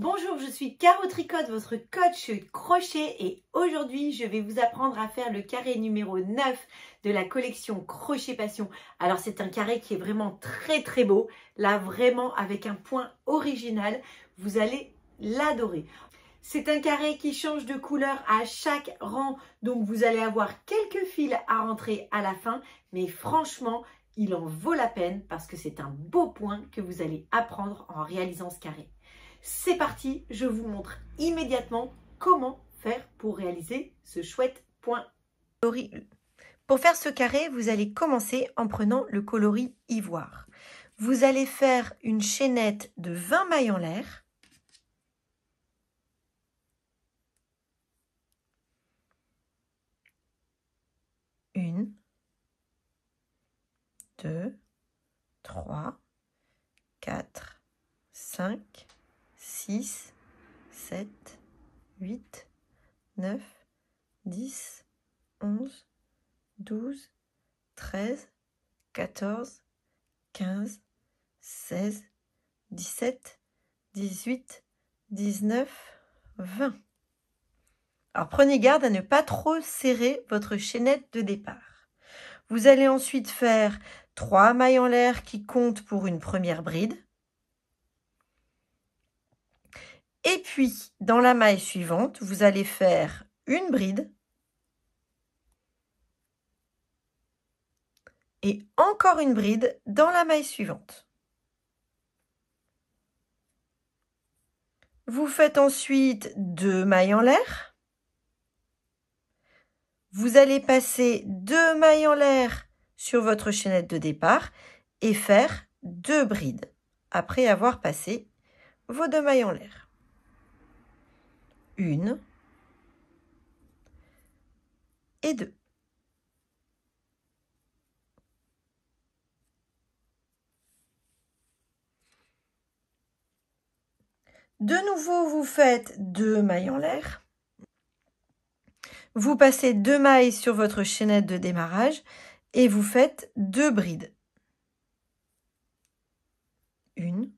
Bonjour, je suis Caro Tricotte, votre coach crochet et aujourd'hui je vais vous apprendre à faire le carré numéro 9 de la collection Crochet Passion. Alors c'est un carré qui est vraiment très beau, là vraiment avec un point original, vous allez l'adorer. C'est un carré qui change de couleur à chaque rang, donc vous allez avoir quelques fils à rentrer à la fin, mais franchement il en vaut la peine parce que c'est un beau point que vous allez apprendre en réalisant ce carré. C'est parti, je vous montre immédiatement comment faire pour réaliser ce chouette point. Pour faire ce carré, vous allez commencer en prenant le coloris ivoire. Vous allez faire une chaînette de 20 mailles en l'air. Une, 2, 3, 4, 5, 6, 7, 8, 9, 10, 11, 12, 13, 14, 15, 16, 17, 18, 19, 20. Alors prenez garde à ne pas trop serrer votre chaînette de départ. Vous allez ensuite faire 3 mailles en l'air qui comptent pour une première bride. Et puis, dans la maille suivante, vous allez faire une bride. Et encore une bride dans la maille suivante. Vous faites ensuite 2 mailles en l'air. Vous allez passer 2 mailles en l'air sur votre chaînette de départ et faire 2 brides après avoir passé vos 2 mailles en l'air. Une et 2. De nouveau, vous faites 2 mailles en l'air. Vous passez 2 mailles sur votre chaînette de démarrage et vous faites 2 brides. Une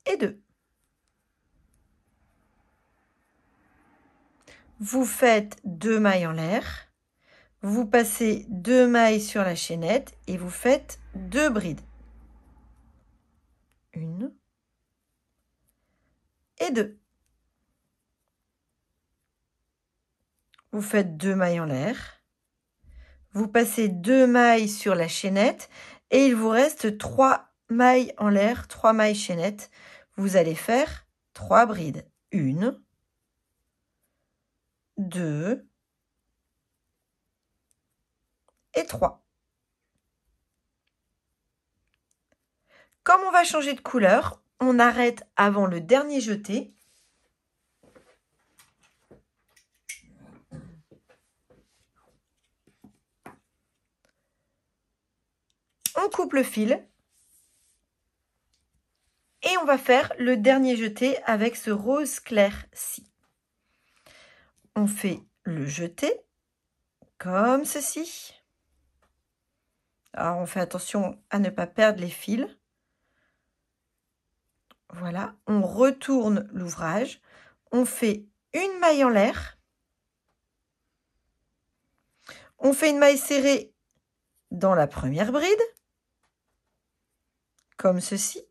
et 2. Vous faites 2 mailles en l'air. Vous passez 2 mailles sur la chaînette et vous faites 2 brides. Une et 2. Vous faites 2 mailles en l'air. Vous passez 2 mailles sur la chaînette et il vous reste 3 mailles en l'air, 3 mailles chaînette. Vous allez faire 3 brides. Une, 2 et 3. Comme on va changer de couleur, on arrête avant le dernier jeté. On coupe le fil et on va faire le dernier jeté avec ce rose clair-ci. On fait le jeté comme ceci. Alors on fait attention à ne pas perdre les fils. Voilà, on retourne l'ouvrage, on fait une maille en l'air, on fait une maille serrée dans la première bride, comme ceci.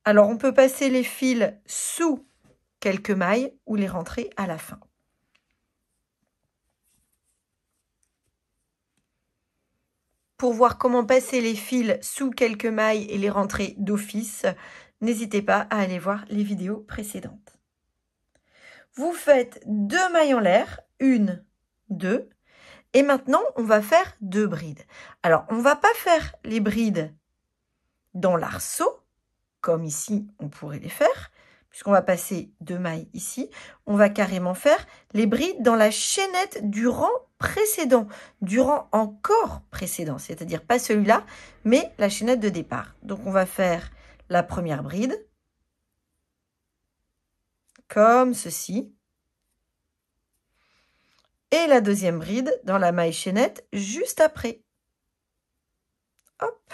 Alors on peut passer les fils sous quelques mailles ou les rentrer à la fin. Pour voir comment passer les fils sous quelques mailles et les rentrer d'office, n'hésitez pas à aller voir les vidéos précédentes. Vous faites 2 mailles en l'air, 1, 2, et maintenant on va faire 2 brides. Alors on ne va pas faire les brides dans l'arceau, comme ici on pourrait les faire, puisqu'on va passer 2 mailles ici, on va carrément faire les brides dans la chaînette du rang précédent, du rang encore précédent, c'est-à-dire pas celui-là, mais la chaînette de départ. Donc on va faire la première bride, comme ceci, et la deuxième bride dans la maille chaînette juste après. Hop!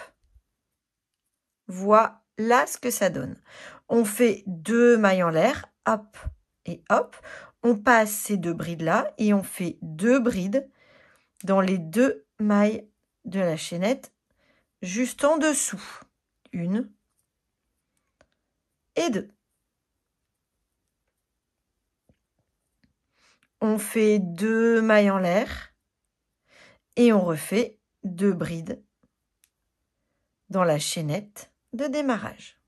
Voilà ce que ça donne. On fait 2 mailles en l'air, hop et hop. On passe ces 2 brides-là et on fait 2 brides dans les 2 mailles de la chaînette juste en dessous. 1 et 2. On fait 2 mailles en l'air et on refait 2 brides dans la chaînette de démarrage.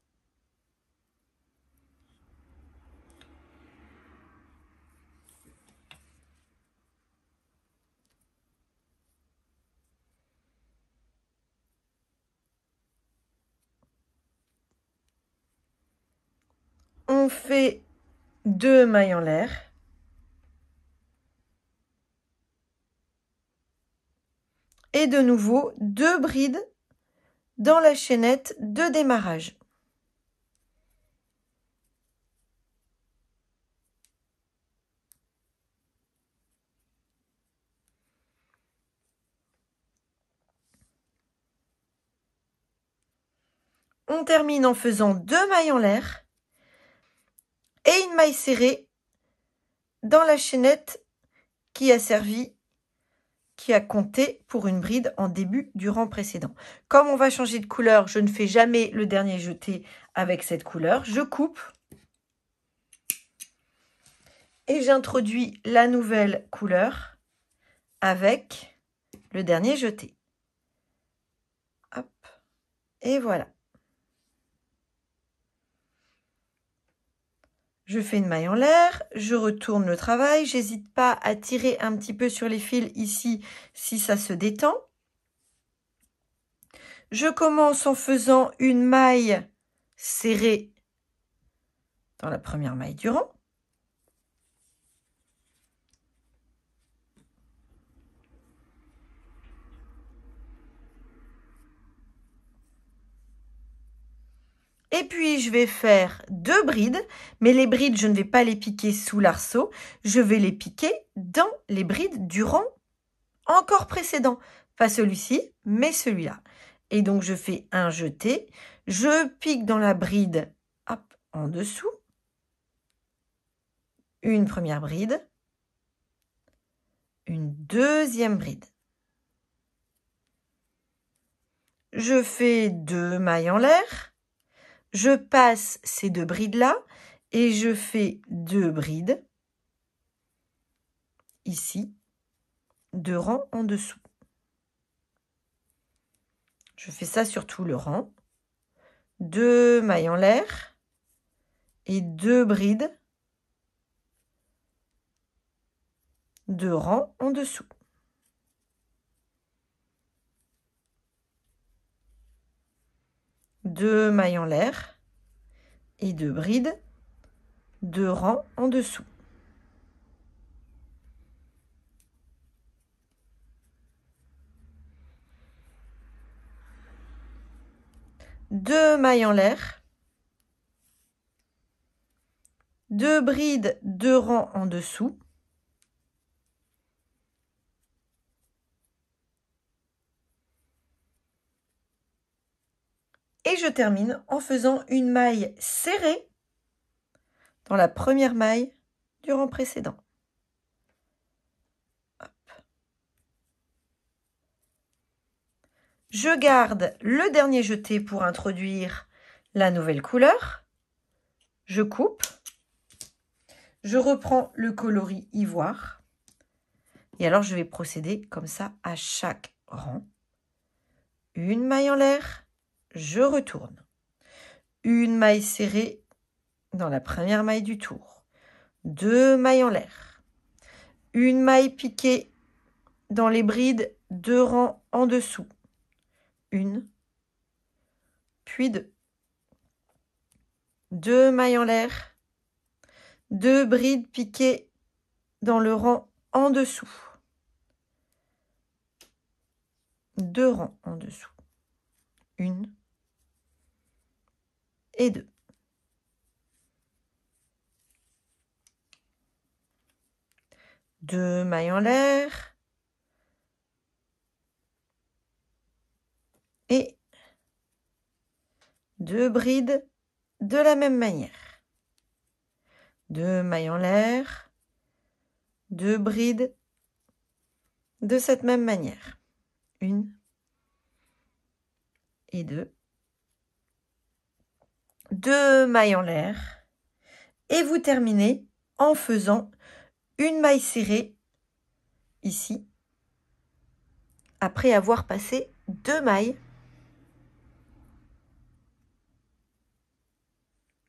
On fait 2 mailles en l'air. Et de nouveau, 2 brides dans la chaînette de démarrage. On termine en faisant 2 mailles en l'air et une maille serrée dans la chaînette qui a servi, qui a compté pour une bride en début du rang précédent. Comme on va changer de couleur, je ne fais jamais le dernier jeté avec cette couleur. Je coupe et j'introduis la nouvelle couleur avec le dernier jeté. Hop, et voilà. Je fais une maille en l'air, je retourne le travail, j'hésite pas à tirer un petit peu sur les fils ici si ça se détend. Je commence en faisant une maille serrée dans la première maille du rang. Et puis, je vais faire 2 brides, mais les brides, je ne vais pas les piquer sous l'arceau, je vais les piquer dans les brides du rang encore précédent. Pas celui-ci, mais celui-là. Et donc, je fais un jeté, je pique dans la bride, hop, en dessous, une première bride, une deuxième bride. Je fais 2 mailles en l'air. Je passe ces 2 brides-là et je fais 2 brides ici, 2 rangs en dessous. Je fais ça sur tout le rang. 2 mailles en l'air et 2 brides, 2 rangs en dessous. Deux mailles en l'air et 2 brides, 2 rangs en dessous. Deux mailles en l'air, 2 brides, 2 rangs en dessous. Et je termine en faisant une maille serrée dans la première maille du rang précédent. Hop. Je garde le dernier jeté pour introduire la nouvelle couleur. Je coupe. Je reprends le coloris ivoire. Et alors, je vais procéder comme ça à chaque rang. Une maille en l'air, je retourne. Une maille serrée dans la première maille du tour. 2 mailles en l'air. Une maille piquée dans les brides, 2 rangs en dessous. 1, puis 2. 2 mailles en l'air. 2 brides piquées dans le rang en dessous. 2 rangs en dessous. 1 et 2. Deux mailles en l'air. Et 2 brides de la même manière. 2 mailles en l'air, 2 brides de cette même manière. 1 et 2. 2 mailles en l'air. Et vous terminez en faisant une maille serrée ici, après avoir passé 2 mailles.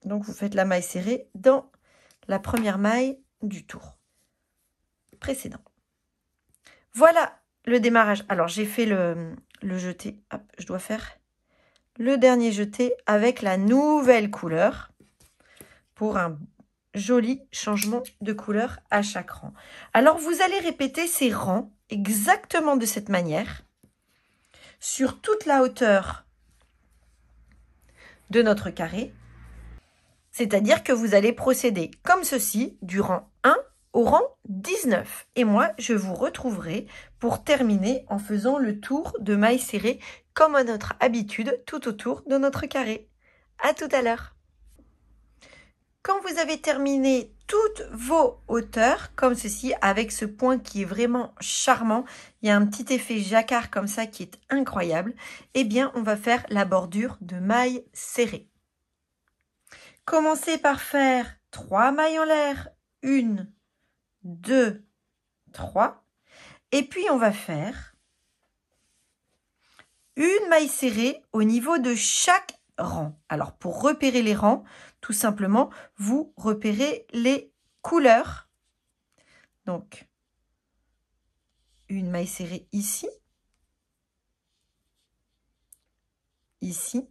Donc vous faites la maille serrée dans la première maille du tour précédent. Voilà le démarrage. Alors j'ai fait le jeté. Hop, je dois faire le dernier jeté avec la nouvelle couleur pour un joli changement de couleur à chaque rang. Alors vous allez répéter ces rangs exactement de cette manière sur toute la hauteur de notre carré. C'est-à-dire que vous allez procéder comme ceci du rang 1 au rang 19. Et moi, je vous retrouverai pour terminer en faisant le tour de mailles serrées comme à notre habitude tout autour de notre carré. À tout à l'heure. Quand vous avez terminé toutes vos hauteurs, comme ceci, avec ce point qui est vraiment charmant, il y a un petit effet jacquard comme ça qui est incroyable, eh bien, on va faire la bordure de mailles serrées. Commencez par faire 3 mailles en l'air, 1, 2, 3, et puis on va faire une maille serrée au niveau de chaque rang. Alors pour repérer les rangs, tout simplement, vous repérez les couleurs. Donc, une maille serrée ici, ici,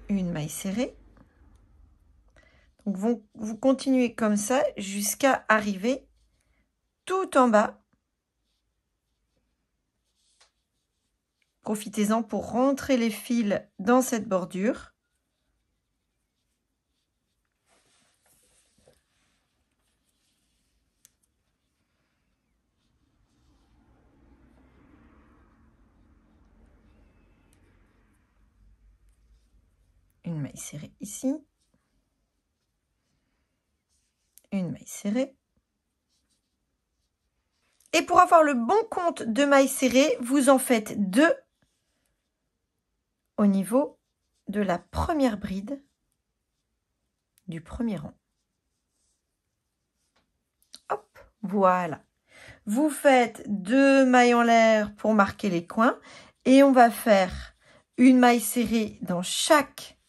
une maille serrée. Donc, vous continuez comme ça jusqu'à arriver tout en bas. Profitez-en pour rentrer les fils dans cette bordure. Une maille serrée ici. Une maille serrée. Et pour avoir le bon compte de mailles serrées, vous en faites 2 au niveau de la première bride du premier rang. Hop, voilà. Vous faites 2 mailles en l'air pour marquer les coins et on va faire une maille serrée dans chaque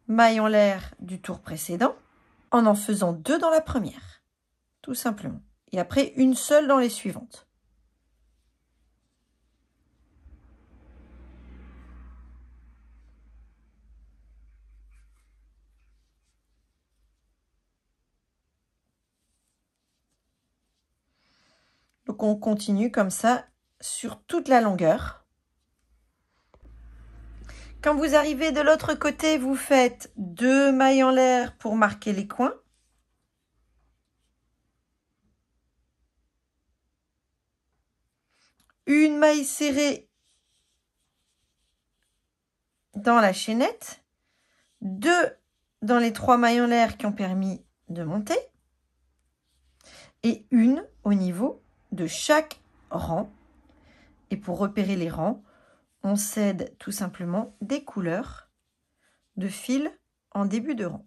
maille en l'air du tour précédent en faisant 2 dans la première, tout simplement. Et après, une seule dans les suivantes. Donc, on continue comme ça sur toute la longueur. Quand vous arrivez de l'autre côté, vous faites 2 mailles en l'air pour marquer les coins. Une maille serrée dans la chaînette. 2 dans les 3 mailles en l'air qui ont permis de monter. Et une au niveau de chaque rang. Et pour repérer les rangs, on cède tout simplement des couleurs de fil en début de rang.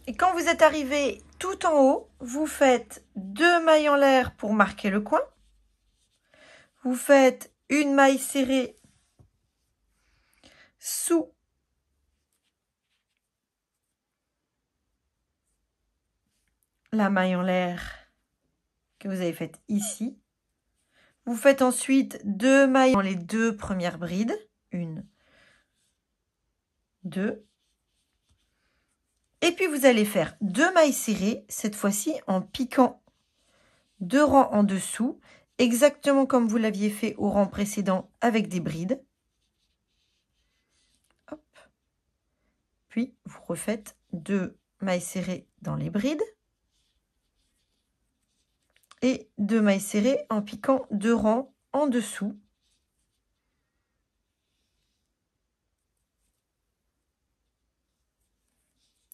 Et quand vous êtes arrivé tout en haut, vous faites 2 mailles en l'air pour marquer le coin. Vous faites une maille serrée sous la maille en l'air que vous avez faite ici. Vous faites ensuite 2 mailles dans les 2 premières brides. 1, 2. Et puis vous allez faire 2 mailles serrées, cette fois-ci en piquant 2 rangs en dessous, exactement comme vous l'aviez fait au rang précédent avec des brides. Hop. Puis vous refaites 2 mailles serrées dans les brides et 2 mailles serrées en piquant 2 rangs en dessous.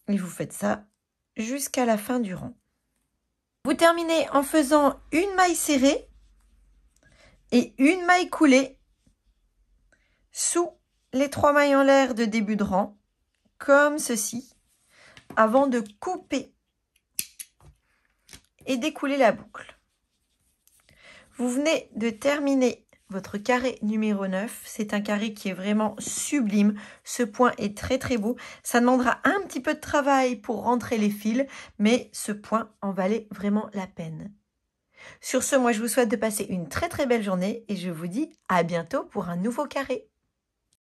Et vous faites ça jusqu'à la fin du rang. Vous terminez en faisant une maille serrée et une maille coulée sous les 3 mailles en l'air de début de rang, comme ceci, avant de couper et d'écouler la boucle. Vous venez de terminer votre carré numéro 9. C'est un carré qui est vraiment sublime. Ce point est très très beau. Ça demandera un petit peu de travail pour rentrer les fils, mais ce point en valait vraiment la peine. Sur ce, moi je vous souhaite de passer une très très belle journée et je vous dis à bientôt pour un nouveau carré.